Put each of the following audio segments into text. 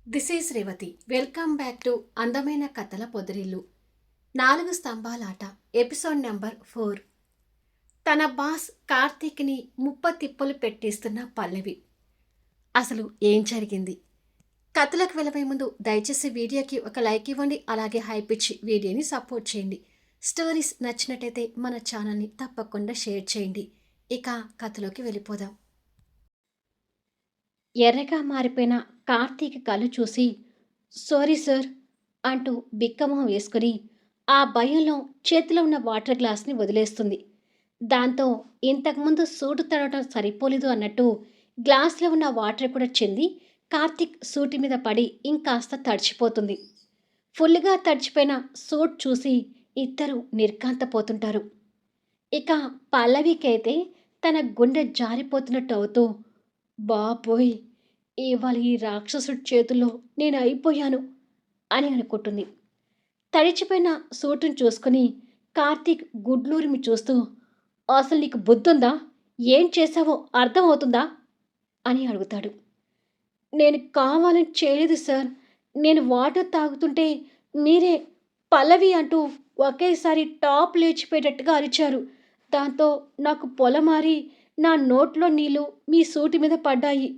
This is Revathi. Welcome back to అందమైన కథల పొదరిల్లు. 4 స్తంభాలాట episode number 4. తన బాస్ కార్తీక్ని ముప్పతిప్పలు పెట్టిస్తున్న పల్లవి. అసలు ఏం జరిగింది? కథలకు వెళ్ళబోయే ముందు దయచేసి వీడియోకి ఒక లైక్ ఇవ్వండి. అలాగే హైప్ ఇచ్చి వీడియోని సపోర్ట్ చేయండి. స్టోరీస్ నచ్చినట్టయితే మన ఛానల్ని తప్పకుండా షేర్ చేయండి. ఇక కథలోకి వెళ్ళిపోదాం. ఎర్రగా మారిపోయిన కార్తీక్ కళ్ళు చూసి సారీ సార్ అంటూ బిక్కమొహం వేసుకుని ఆ భయంలో చేతిలో ఉన్న వాటర్ గ్లాస్ని వదిలేస్తుంది. దాంతో ఇంతకుముందు సూటు తడవటం సరిపోలేదు అన్నట్టు గ్లాస్లో ఉన్న వాటర్ కూడా చెంది కార్తీక్ సూటి మీద పడి ఇంకాస్త తడిచిపోతుంది. ఫుల్గా తడిచిపోయిన సూట్ చూసి ఇద్దరు నిర్ఘాంతపోతుంటారు. ఇక పల్లవికైతే తన గుండె జారిపోతున్నట్టు అవుతూ, బాబోయ్! ఇవాళ ఈ రాక్షసుడి చేతుల్లో నేను అయిపోయాను అని అనుకుంటుంది. తడిచిపోయిన సూటును చూసుకుని కార్తీక్ గుడ్లూరిమి చూస్తూ, అసలు నీకు బుద్ధుందా? ఏం చేశావో అర్థమవుతుందా అని అడుగుతాడు. నేను కావాలని చేయలేదు సార్. నేను వాటర్ తాగుతుంటే మీరే పల్లవి అంటూ ఒకేసారి టాప్ లేచిపోయేటట్టుగా అరిచారు. దాంతో నాకు పొలమారి నా నోట్లో నీళ్ళు మీ సూటి మీద పడ్డాయి.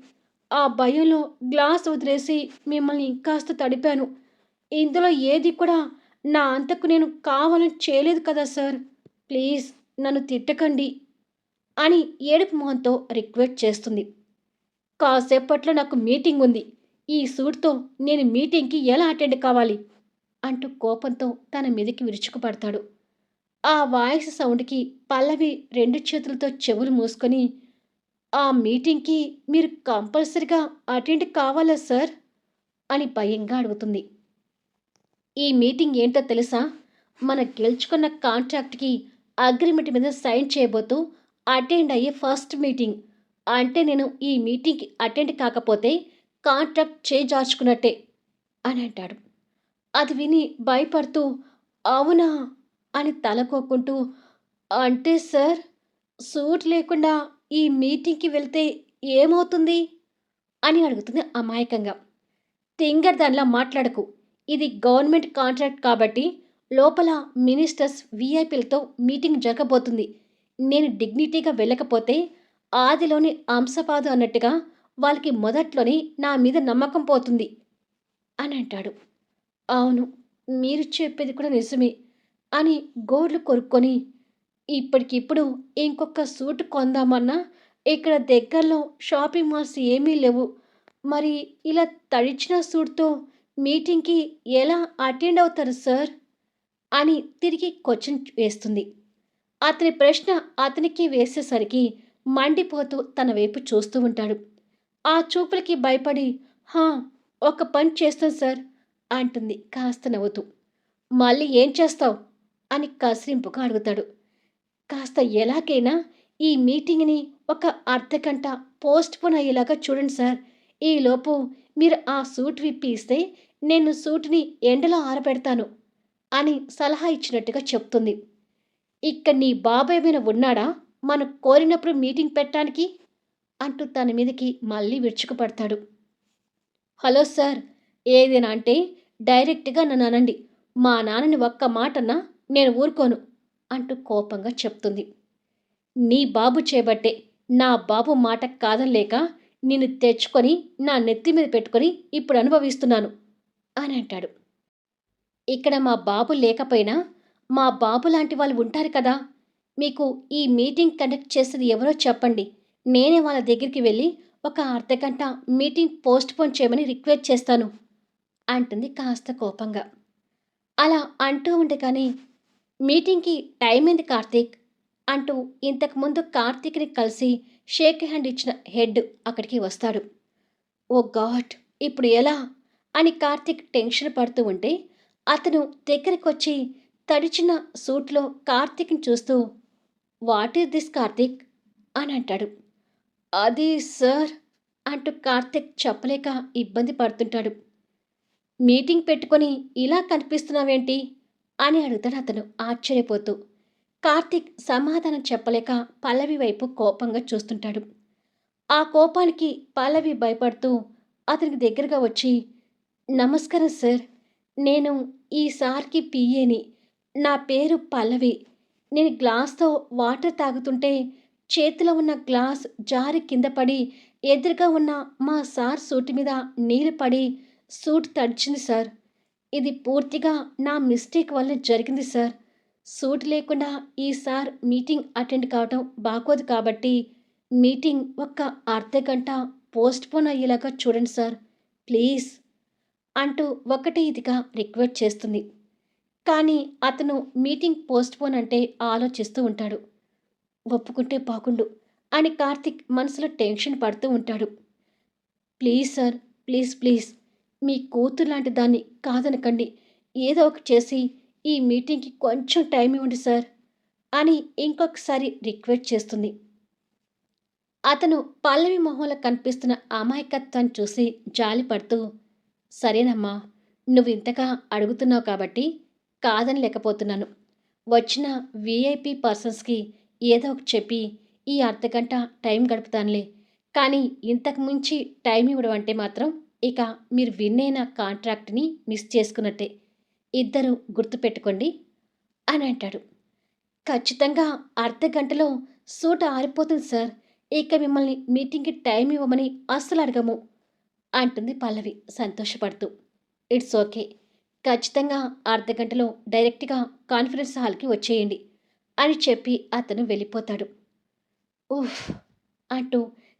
ఆ భయంలో గ్లాస్ వదిలేసి మిమ్మల్ని ఇంకాస్త తడిపాను. ఇందులో ఏది కూడా నా అంతకు నేను కావాలని చేయలేదు కదా సార్. ప్లీజ్ నన్ను తిట్టకండి అని ఏడుపు మొహంతో రిక్వెస్ట్ చేస్తుంది. కాసేపట్లో నాకు మీటింగ్ ఉంది. ఈ సూట్తో నేను మీటింగ్కి ఎలా అటెండ్ కావాలి అంటూ కోపంతో తన మీదకి విరుచుకుపడతాడు. ఆ వాయిస్ సౌండ్కి పల్లవి రెండు చేతులతో చెవులు మూసుకొని, ఆ మీటింగ్కి మీరు కంపల్సరిగా అటెండ్ కావాలా సార్ అని భయంగా అడుగుతుంది. ఈ మీటింగ్ ఏంటో తెలుసా? మన గెలుచుకున్న కాంట్రాక్ట్కి అగ్రిమెంట్ మీద సైన్ చేయబోతూ అటెండ్ అయ్యే ఫస్ట్ మీటింగ్. అంటే నేను ఈ మీటింగ్కి అటెండ్ కాకపోతే కాంట్రాక్ట్ చేజార్చుకున్నట్టే అని అంటాడు. అది విని భయపడుతూ అవునా అని తలకొక్కుంటూ, అంటే సార్ సూట్ లేకుండా ఈ మీటింగ్కి వెళ్తే ఏమవుతుంది అని అడుగుతుంది అమాయకంగా. తింగర్ మాట్లాడకు. ఇది గవర్నమెంట్ కాంట్రాక్ట్ కాబట్టి లోపల మినిస్టర్స్ విఐపీలతో మీటింగ్ జరగబోతుంది. నేను డిగ్నిటీగా వెళ్ళకపోతే ఆదిలోని అంశపాదు అన్నట్టుగా వాళ్ళకి మొదట్లోనే నా మీద నమ్మకం పోతుంది అని అంటాడు. అవును, మీరు చెప్పేది కూడా నిజమే అని గోర్లు కొరుక్కొని, ఇప్పటికిప్పుడు ఇంకొక సూట్ కొందామన్నా ఇక్కడ దగ్గరలో షాపింగ్ మాల్స్ ఏమీ లేవు. మరి ఇలా తడిచిన సూట్తో మీటింగ్కి ఎలా అటెండ్ అవుతారు సార్ అని తిరిగి క్వశ్చన్ వేస్తుంది. అతని ప్రశ్న అతనికి వేసేసరికి మండిపోతూ తన వైపు చూస్తూ ఉంటాడు. ఆ చూపులకి భయపడి, హా, ఒక పని చేస్తాను సార్ అంటుంది కాస్త నవ్వుతూ. మళ్ళీ ఏం చేస్తావు అని కసిరింపుగా అడుగుతాడు. కాస్త ఎలాగైనా ఈ మీటింగ్ని ఒక అర్ధగంట పోస్ట్పోన్ అయ్యేలాగా చూడండి సార్. ఈలోపు మీరు ఆ సూట్ విప్పి ఇస్తే నేను సూట్ని ఎండలో ఆరబెడతాను అని సలహా ఇచ్చినట్టుగా చెప్తుంది. ఇక్కడ నీ బాబాయ్ మీద ఉన్నాడా మనం కోరినప్పుడు మీటింగ్ పెట్టడానికి అంటూ తన మీదకి మళ్ళీ విరుచుకుపడతాడు. హలో సార్, ఏదైనా అంటే డైరెక్ట్గా నన్ను అనండి. మా నాన్నని ఒక్క మాటన్నా నేను ఊరుకోను అంటూ కోపంగా చెప్తుంది. నీ బాబు చేబట్టే నా బాబు మాట కాదనలేక నిన్ను తెచ్చుకొని నా నెత్తి మీద పెట్టుకొని ఇప్పుడు అనుభవిస్తున్నాను అని అంటాడు. ఇక్కడ మా బాబు లేకపోయినా మా బాబు లాంటి వాళ్ళు ఉంటారు కదా. మీకు ఈ మీటింగ్ కండక్ట్ చేసేది ఎవరో చెప్పండి. నేనే వాళ్ళ దగ్గరికి వెళ్ళి ఒక అర్ధగంట మీటింగ్ పోస్ట్పోన్ చేయమని రిక్వెస్ట్ చేస్తాను అంటుంది కాస్త కోపంగా. అలా అంటూ ఉండగానే మీటింగ్కి టైం అయింది కార్తీక్ అంటూ ఇంతకుముందు కార్తీక్ని కలిసి షేక్ హ్యాండ్ ఇచ్చిన హెడ్ అక్కడికి వస్తాడు. ఓ గాడ్, ఇప్పుడు ఎలా అని కార్తీక్ టెన్షన్ పడుతూ ఉంటే అతను దగ్గరికొచ్చి తడిచిన సూట్లో కార్తీక్ని చూస్తూ, వాట్ ఈస్ దిస్ కార్తీక్ అని అంటాడు. అది సార్ అంటూ కార్తీక్ చెప్పలేక ఇబ్బంది పడుతుంటాడు. మీటింగ్ పెట్టుకొని ఇలా కనిపిస్తున్నావేంటి అని అడుగుతాడు అతను ఆశ్చర్యపోతూ. కార్తీక్ సమాధానం చెప్పలేక పల్లవి వైపు కోపంగా చూస్తుంటాడు. ఆ కోపానికి పల్లవి భయపడుతూ అతనికి దగ్గరగా వచ్చి, నమస్కారం సార్. నేను ఈ సార్‌కి పీఏని. నా పేరు పల్లవి. నేను గ్లాస్‌తో వాటర్ తాగుతుంటే చేతిలో ఉన్న గ్లాస్ జారి కింద పడి ఎదురుగా ఉన్న మా సార్ సూట్ మీద నీళ్ళు పడి సూట్ తడిచింది సార్. ఇది పూర్తిగా నా మిస్టేక్ వల్ల జరిగింది సార్. సూట్ లేకుండా ఈ సార్ మీటింగ్ అటెండ్ కావటం బాగోదు కాబట్టి మీటింగ్ ఒక్క అర్ధగంట పోస్ట్‌పోన్ అయ్యేలాగా చూడండి సార్. ప్లీజ్ అంటూ ఒకటే ఇదిగా రిక్వెస్ట్ చేస్తుంది. కానీ అతను మీటింగ్ పోస్ట్‌పోన్ అంటే ఆలోచిస్తూ ఉంటాడు. ఒప్పుకుంటే బాగుండు అని కార్తీక్ మనసులో టెన్షన్ పడుతూ ఉంటాడు. ప్లీజ్ సార్, ప్లీజ్ మీ కూతురు లాంటి దాన్ని కాదనకండి. ఏదో ఒకటి చేసి ఈ మీటింగ్‌కి కొంచెం టైం ఇవ్వండి సార్ అని ఇంకొకసారి రిక్వెస్ట్ చేస్తుంది. అతను పల్లవి మొహంలో కనిపిస్తున్న అమాయకత్వాన్ని చూసి జాలిపడుతూ, సరేనమ్మా, నువ్వింతగా అడుగుతున్నావు కాబట్టి కాదనలేకపోతున్నాను. వచ్చిన వీఐపీ పర్సన్స్‌కి ఏదో ఒకటి చెప్పి ఈ అర్ధగంట టైం గడుపుతానులే. కానీ ఇంతకు మించి టైం ఇవ్వడం అంటే మాత్రం ఇక మీరు విన్నైన కాంట్రాక్ట్‌ని మిస్ చేసుకున్నట్టే. ఇద్దరూ గుర్తుపెట్టుకోండి అని అంటాడు. ఖచ్చితంగా అర్ధగంటలో సూట్ ఆరిపోతుంది సార్. ఇక మిమ్మల్ని మీటింగ్‌కి టైం ఇవ్వమని అస్సలు అడగము అంటుంది పల్లవి సంతోషపడుతూ. It's okay. ఖచ్చితంగా అర్ధగంటలో డైరెక్ట్‌గా కాన్ఫరెన్స్ హాల్‌కి వచ్చేయండి అని చెప్పి అతను వెళ్ళిపోతాడు. ఉఫ్! అంటూ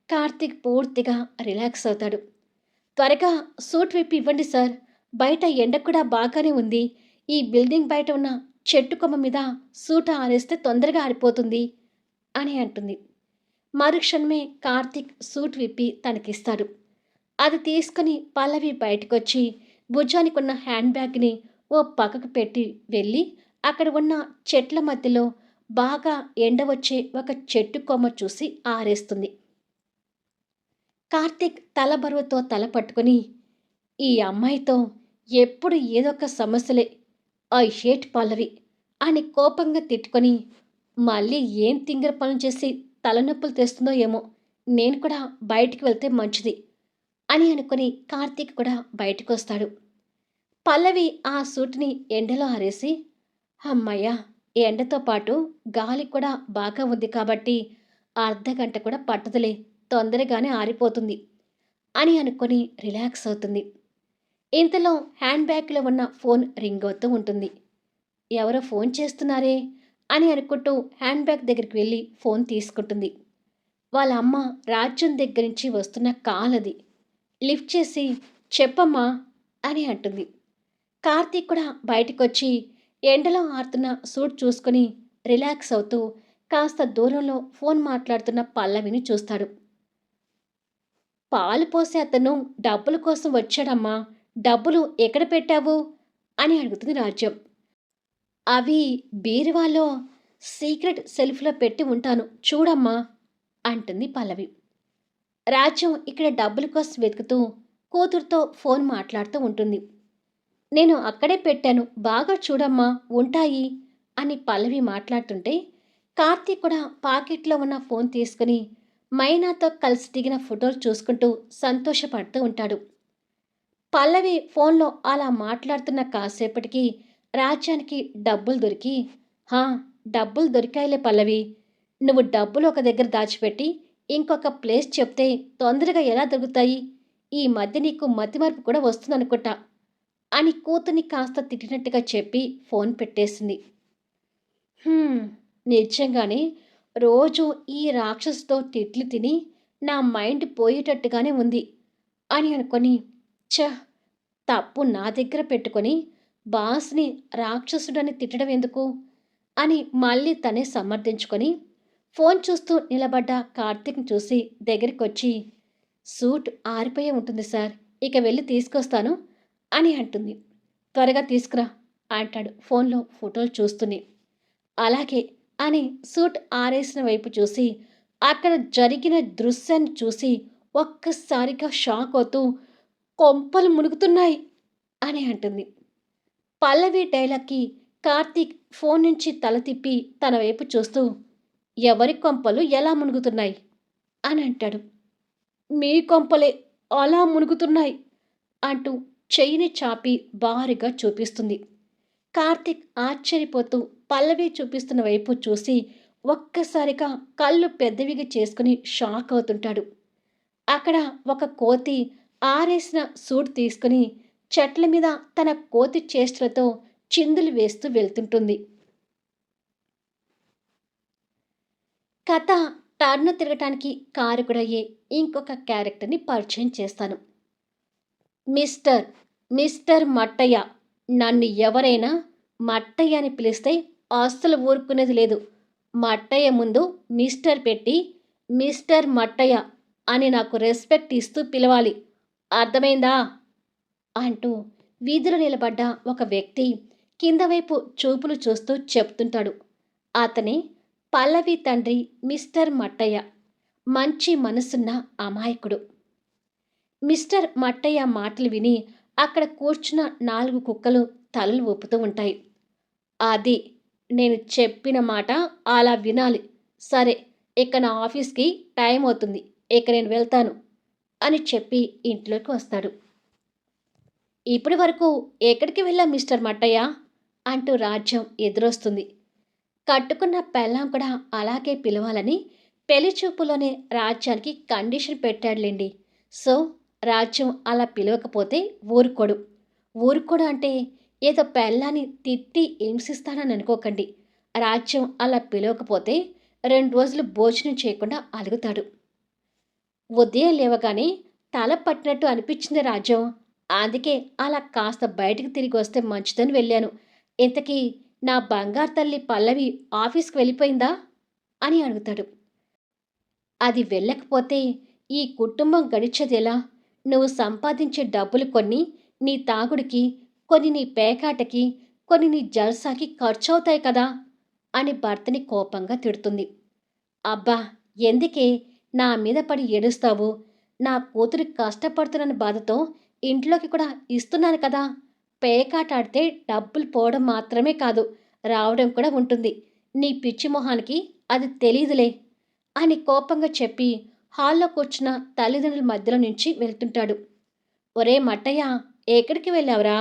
కార్తీక్ పూర్తిగా రిలాక్స్ అవుతాడు. త్వరగా సూట్ విప్పి ఇవ్వండి సార్. బయట ఎండ కూడా బాగానే ఉంది. ఈ బిల్డింగ్ బయట ఉన్న చెట్టు కొమ్మ మీద సూట్ ఆరేస్తే తొందరగా ఆరిపోతుంది అని అంటుంది. మరుక్షణమే కార్తీక్ సూట్ విప్పి తనకిస్తాడు. అది తీసుకుని పల్లవి బయటకొచ్చి భుజానికున్న హ్యాండ్ బ్యాగ్‌ని ఓ పక్కకు పెట్టి వెళ్ళి అక్కడ ఉన్న చెట్ల మధ్యలో బాగా ఎండ వచ్చే ఒక చెట్టు కొమ్మ చూసి ఆరేస్తుంది. కార్తీక్ తల బరువుతో తల పట్టుకొని, ఈ అమ్మాయితో ఎప్పుడు ఏదో ఒక సమస్యలే. ఐ హేట్ పల్లవి అని కోపంగా తిట్టుకొని, మళ్ళీ ఏం తింగర పనులు చేసి తలనొప్పులు తెస్తుందో ఏమో! నేను కూడా బయటికి వెళ్తే మంచిది అని అనుకుని కార్తీక్ కూడా బయటకొస్తాడు. పల్లవి ఆ సూట్‌ని ఎండలో ఆరేసి, హమ్మయ్య! ఎండతో పాటు గాలి కూడా బాగా ఉంది కాబట్టి అర్ధగంట కూడా పట్టదులే, తొందరగానే ఆరిపోతుంది అని అనుకొని రిలాక్స్ అవుతుంది. ఇంతలో హ్యాండ్ బ్యాగ్‌లో ఉన్న ఫోన్ రింగ్ అవుతూ ఉంటుంది. ఎవరో ఫోన్ చేస్తున్నారే అని అనుకుంటూ హ్యాండ్ బ్యాగ్ దగ్గరికి వెళ్ళి ఫోన్ తీసుకుంటుంది. వాళ్ళ అమ్మ రాజ్యం దగ్గర నుంచి వస్తున్న కాల్ అది. లిఫ్ట్ చేసి చెప్పమ్మా అని అంటుంది. కార్తీక్ కూడా బయటికొచ్చి ఎండలో ఆరుతున్న సూట్ చూసుకొని రిలాక్స్ అవుతూ కాస్త దూరంలో ఫోన్ మాట్లాడుతున్న పల్లవిని చూస్తాడు. పాలు పోసే అతను డబ్బుల కోసం వచ్చాడమ్మా. డబ్బులు ఎక్కడ పెట్టావు అని అడుగుతుంది రాజ్యం. అవి బీరువాలో సీక్రెట్ సెల్ఫ్‌లో పెట్టి ఉంటాను చూడమ్మా అంటుంది పల్లవి. రాజ్యం ఇక్కడ డబ్బుల కోసం వెతుకుతూ కూతురుతో ఫోన్ మాట్లాడుతూ ఉంటుంది. నేను అక్కడే పెట్టాను బాగా చూడమ్మా ఉంటాయి అని పల్లవి మాట్లాడుతుంటే కార్తీక్ కూడా పాకెట్లో ఉన్న ఫోన్ తీసుకుని మైనాతో కలిసి దిగిన ఫోటోలు చూసుకుంటూ సంతోషపడుతూ ఉంటాడు. పల్లవి ఫోన్లో అలా మాట్లాడుతున్న కాసేపటికి రాజ్యానికి డబ్బులు దొరికి, హా, డబ్బులు దొరికాయిలే పల్లవి. నువ్వు డబ్బులు ఒక దగ్గర దాచిపెట్టి ఇంకొక ప్లేస్ చెప్తే తొందరగా ఎలా దొరుకుతాయి? ఈ మధ్య నీకు మతిమరుపు కూడా వస్తుందనుకుంటా అని కూతుర్ని కాస్త తిట్టినట్టుగా చెప్పి ఫోన్ పెట్టేసింది. హ్మ్. నిజంగానే రోజు ఈ రాక్షసుతో తిట్లు తిని నా మైండ్ పోయేటట్టుగానే ఉంది అని అనుకొని, ఛ! తప్పు నా దగ్గర పెట్టుకొని బాస్‌ని రాక్షసుడని తిట్టడం ఎందుకు అని మళ్ళీ తనే సమర్థించుకొని ఫోన్ చూస్తూ నిలబడ్డ కార్తీక్‌ని చూసి దగ్గరికొచ్చి, సూట్ ఆరిపోయే ఉంటుంది సార్. ఇక వెళ్ళి తీసుకొస్తాను అని అంటుంది. త్వరగా తీసుకురా అంటాడు ఫోన్లో ఫోటోలు చూస్తూనే. అలాగే అని సూట్ ఆరేసిన వైపు చూసి అక్కడ జరిగిన దృశ్యాన్ని చూసి ఒక్కసారిగా షాక్ అవుతూ కొంపలు మునుగుతున్నాయి అని అంటుంది. పల్లవి డైలాగ్‌కి కార్తీక్ ఫోన్ నుంచి తల తిప్పి తన వైపు చూస్తూ ఎవరి కొంపలు ఎలా మునుగుతున్నాయి అని అంటాడు. మీ కొంపలే అలా మునుగుతున్నాయి అంటూ చెయ్యిని చాపి బారుగా చూపిస్తుంది. కార్తీక్ ఆశ్చర్యపోతూ పల్లవి చూపిస్తున్న వైపు చూసి ఒక్కసారిగా కళ్ళు పెద్దవిగా చేసుకుని షాక్ అవుతుంటాడు. అక్కడ ఒక కోతి ఆరేసిన సూట్ తీసుకుని చెట్ల మీద తన కోతి చేష్టలతో చిందులు వేస్తూ వెళ్తుంటుంది. కథ టర్న్ తిరగటానికి కారకుడయ్యే ఇంకొక క్యారెక్టర్ని పరిచయం చేస్తాను. Mister mister Mattaiah. నన్ను ఎవరైనా మట్టయ్య అని పిలిస్తే అస్సలు ఊరుకునేది లేదు. మట్టయ్య ముందు మిస్టర్ పెట్టి మిస్టర్ మట్టయ్య అని నాకు రెస్పెక్ట్ ఇస్తూ పిలవాలి. అర్థమైందా? అంటూ వీధిలో నిలబడ్డ ఒక వ్యక్తి కింద వైపు చూపులు చూస్తూ చెప్తుంటాడు. అతనే పల్లవి తండ్రి మిస్టర్ మట్టయ్య. మంచి మనసున్న అమాయకుడు. మిస్టర్ మట్టయ్య మాటలు విని అక్కడ కూర్చున్న 4 కుక్కలు తలలు ఊపుతూ ఉంటాయి. అది నేను చెప్పిన మాట అలా వినాలి. సరే, ఇక నా ఆఫీస్కి టైం అవుతుంది. ఇక నేను వెళ్తాను అని చెప్పి ఇంట్లోకి వస్తాడు. ఇప్పటి వరకు ఎక్కడికి వెళ్ళా మిస్టర్ మట్టయ్య అంటూ రాజ్యం ఎదురొస్తుంది. కట్టుకున్న పెళ్ళాం కూడా అలాగే పిలవాలని పెళ్లి చూపులోనే రాజ్యానికి కండిషన్ పెట్టాడులేండి. సో రాజ్యం అలా పిలవకపోతే ఊరుకోడు. ఊరుకోడు అంటే ఏదో పెళ్ళాన్ని తిట్టి హింసిస్తానని అనుకోకండి. రాజ్యం అలా పిలవకపోతే 2 రోజులు భోజనం చేయకుండా అలుగుతాడు. ఉదయం లేవగానే తల పట్టినట్టు అనిపించింది రాజ్యం. అందుకే అలా కాస్త బయటికి తిరిగి వస్తే మంచిదని వెళ్ళాను. ఇంతకీ నా బంగారు తల్లి పల్లవి ఆఫీస్కి వెళ్ళిపోయిందా అని అడుగుతాడు. అది వెళ్ళకపోతే ఈ కుటుంబం గడిచేదెలా? నువ్వు సంపాదించే డబ్బులు కొన్ని నీ తాగుడికి, కొన్ని నీ పేకాటకి, కొన్ని నీ జల్సాకి ఖర్చవుతాయి కదా అని భర్తని కోపంగా తిడుతుంది. అబ్బా! ఎందుకే నా మీద పడి ఏడుస్తావు? నా కూతురు కష్టపడుతున్న బాధతో ఇంట్లోకి కూడా ఇస్తున్నాను కదా! పేకాట ఆడితే డబ్బులు పోవడం మాత్రమే కాదు, రావడం కూడా ఉంటుంది. నీ పిచ్చి మొహానికి అది తెలీదులే అని కోపంగా చెప్పి హాల్లో కూర్చున్న తల్లిదండ్రుల మధ్యలో నుంచి వెళ్తుంటాడు. ఒరే మట్టయ్య, ఎక్కడికి వెళ్ళావురా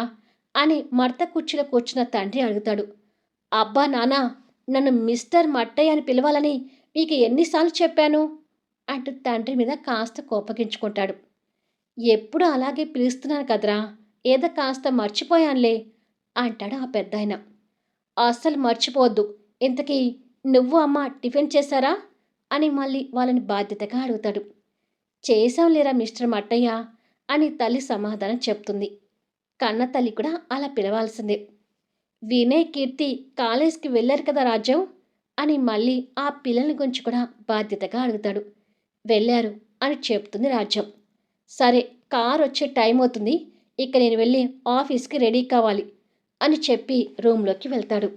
అని మడత కుర్చీలో కూర్చున్న తండ్రి అడుగుతాడు. అబ్బా నానా, నన్ను మిస్టర్ మట్టయ్య అని పిలవాలని మీకు ఎన్నిసార్లు చెప్పాను అంటూ తండ్రి మీద కాస్త కోపగించుకుంటాడు. ఎప్పుడు అలాగే పిలుస్తున్నాను కదరా, ఏదో కాస్త మర్చిపోయానులే అంటాడు ఆ పెద్దాయన. అస్సలు మర్చిపోవద్దు. ఇంతకీ నువ్వు అమ్మ టిఫిన్ చేశారా అని మళ్ళీ వాళ్ళని బాధ్యతగా అడుగుతాడు. చేశాంలేరా మిస్టర్ మట్టయ్య అని తల్లి సమాధానం చెప్తుంది. కన్న తల్లి కూడా అలా పిలవాల్సిందే. వినయ్, కీర్తి కాలేజ్కి వెళ్ళారు కదా రాజ్యం అని మళ్ళీ ఆ పిల్లల గురించి కూడా బాధ్యతగా అడుగుతాడు. వెళ్ళారు అని చెప్తుంది రాజ్యం. సరే, కార్ వచ్చే టైం అవుతుంది. ఇక నేను వెళ్ళి ఆఫీస్కి రెడీ కావాలి అని చెప్పి రూమ్లోకి వెళ్తాడు.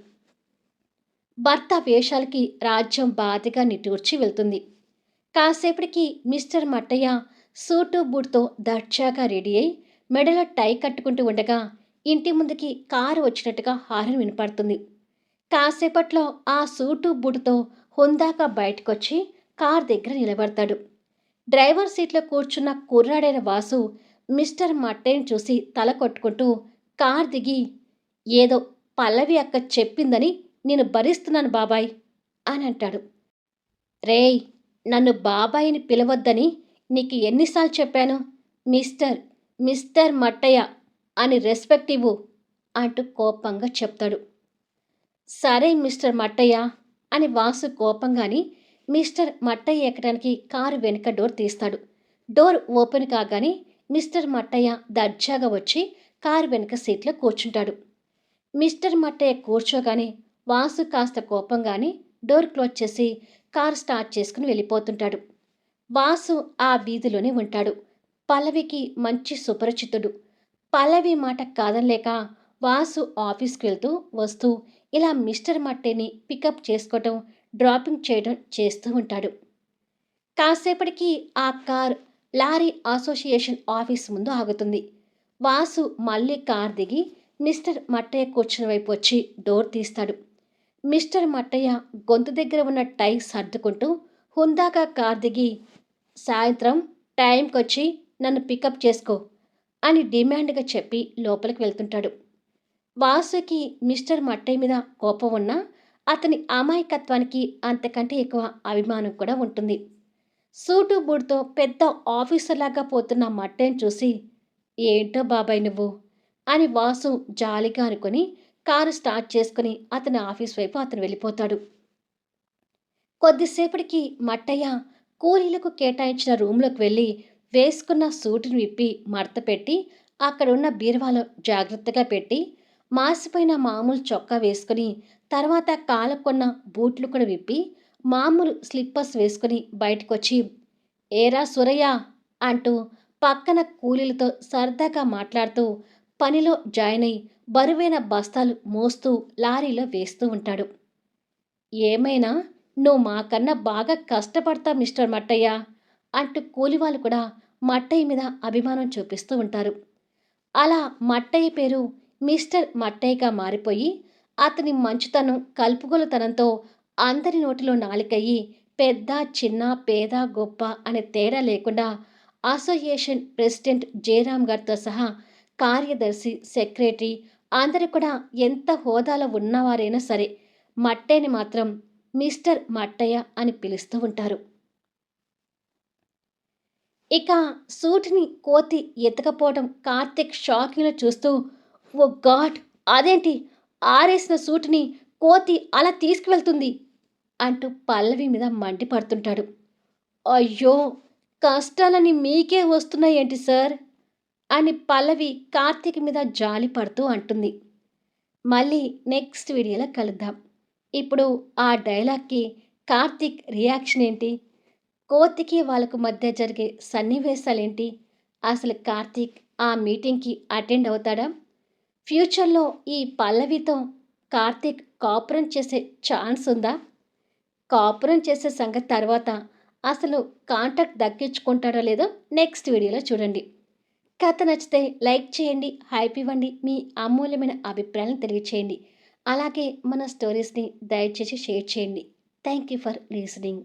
భర్త వేషాలకి రాజ్యం బాధగా నిట్టూర్చి వెళ్తుంది. కాసేపటికి మిస్టర్ మట్టయ్య సూటు బూట్తో దర్జాగా రెడీ అయి మెడలో టై కట్టుకుంటూ ఉండగా ఇంటి ముందుకి కారు వచ్చినట్టుగా హారన్ వినపడుతుంది. కాసేపట్లో ఆ సూటు బూటుతో హుందాగా బయటకొచ్చి కార్ దగ్గర నిలబడతాడు. డ్రైవర్ సీట్లో కూర్చున్న కుర్రాడైన వాసు మిస్టర్ మట్టయ్యని చూసి తల కొట్టుకుంటూ కార్ దిగి, ఏదో పల్లవి అక్క చెప్పిందని నేను భరిస్తున్నాను బాబాయ్ అని అంటాడు. రేయ్, నన్ను బాబాయిని పిలవద్దని నీకు ఎన్నిసార్లు చెప్పాను? మిస్టర్ మిస్టర్ మట్టయ్య అని రెస్పెక్ట్ ఇవ్వు అంటూ కోపంగా చెప్తాడు. సరే మిస్టర్ మట్టయ్య అని వాసు కోపంగాని మిస్టర్ మట్టయ్య ఎక్కడానికి కారు వెనుక డోర్ తీస్తాడు. డోర్ ఓపెన్ కాగానే మిస్టర్ మట్టయ్య దర్జాగా వచ్చి కారు వెనుక సీట్లో కూర్చుంటాడు. మిస్టర్ మట్టయ్య కూర్చోగానే వాసు కాస్త కోపంగాని డోర్ క్లోజ్ చేసి కారు స్టార్ట్ చేసుకుని వెళ్ళిపోతుంటాడు. వాసు ఆ వీధిలోనే ఉంటాడు. పల్లవికి మంచి సుపరిచితుడు. పల్లవి మాట కాదనలేక వాసు ఆఫీస్కి వెళ్తూ వస్తూ ఇలా మిస్టర్ మట్టయ్యని పికప్ చేసుకోవటం, డ్రాపింగ్ చేయడం చేస్తూ ఉంటాడు. కాసేపటికి ఆ కార్ లారీ అసోసియేషన్ ఆఫీస్ ముందు ఆగుతుంది. వాసు మళ్ళీ కార్ దిగి మిస్టర్ మట్టయ్య కూర్చున్న వైపు వచ్చి డోర్ తీస్తాడు. మిస్టర్ మట్టయ్య గొంతు దగ్గర ఉన్న టై సర్దుకుంటూ హుందాగా కార్ దిగి, సాయంత్రం టైంకొచ్చి నన్ను పికప్ చేసుకో అని డిమాండ్గా చెప్పి లోపలికి వెళ్తుంటాడు. వాసుకి మిస్టర్ మట్టయ్య మీద కోపం ఉన్నా అతని అమాయకత్వానికి అంతకంటే ఎక్కువ అభిమానం కూడా ఉంటుంది. సూటు బూటుతో పెద్ద ఆఫీసర్లాగా పోతున్న మట్టయ్యను చూసి, ఏంటో బాబాయ్ నువ్వు అని వాసు జాలిగా అనుకుని కారు స్టార్ట్ చేసుకుని అతని ఆఫీస్ వైపు అతను వెళ్ళిపోతాడు. కొద్దిసేపటికి మట్టయ్య కూలీలకు కేటాయించిన రూంలోకి వెళ్ళి వేసుకున్న సూటుని విప్పి మడత పెట్టి అక్కడున్న బీరువాలో జాగ్రత్తగా పెట్టి మాసిపోయిన మామూలు చొక్కా వేసుకుని తర్వాత కాలకొన్న బూట్లు కూడా విప్పి మామూలు స్లిప్పర్స్ వేసుకుని బయటకొచ్చి, ఏరా సురయ్య అంటూ పక్కన కూలీలతో సరదాగా మాట్లాడుతూ పనిలో జాయిన్ అయి బరువైన బస్తాలు మోస్తూ లారీలో వేస్తూ ఉంటాడు. ఏమైనా నువ్వు మాకన్నా బాగా కష్టపడతావు మిస్టర్ మట్టయ్య అంటూ కూలివాళ్ళు కూడా మట్టయ్య మీద అభిమానం చూపిస్తూ ఉంటారు. అలా మట్టయ్య పేరు మిస్టర్ మట్టయ్యగా మారిపోయి అతని మంచుతనం కలుపుగోలుతనంతో అందరి నోటిలో నాలికయ్యి పెద్ద చిన్న పేద గొప్ప అనే తేడా లేకుండా అసోసియేషన్ ప్రెసిడెంట్ జయరాం గారితో సహా కార్యదర్శి సెక్రటరీ అందరూ కూడా ఎంత హోదాలో ఉన్నవారైనా సరే మట్టయ్యని మాత్రం మిస్టర్ మట్టయ్య అని పిలుస్తూ ఉంటారు. ఇక సూటిని కోతి ఎత్తకపోవడం కార్తిక్ షాకింగ్లో చూస్తూ, ఓ గాడ్, అదేంటి ఆరేసిన సూటిని కోతి అలా తీసుకువెళ్తుంది అంటూ పల్లవి మీద మండిపడుతుంటాడు. అయ్యో, కష్టాలని మీకే వస్తున్నాయేంటి సార్ అని పల్లవి కార్తీక్ మీద జాలి పడుతూ అంటుంది. మళ్ళీ నెక్స్ట్ వీడియోలో కలుద్దాం. ఇప్పుడు ఆ డైలాగ్కి కార్తీక్ రియాక్షన్ ఏంటి, కోతికి వాళ్ళకు మధ్య జరిగే సన్నివేశాలేంటి, అసలు కార్తీక్ ఆ మీటింగ్కి అటెండ్ అవుతాడా, ఫ్యూచర్లో ఈ పల్లవితో కార్తీక్ కాపురం చేసే ఛాన్స్ ఉందా, కాపురం చేసే సంగతి తర్వాత అసలు కాంటాక్ట్ దక్కించుకుంటాడో లేదో నెక్స్ట్ వీడియోలో చూడండి. కథ నచ్చితే లైక్ చేయండి, హైప్ ఇవ్వండి, మీ అమూల్యమైన అభిప్రాయాలను తెలియచేయండి. అలాగే మన స్టోరీస్ని దయచేసి షేర్ చేయండి. Thank you for listening.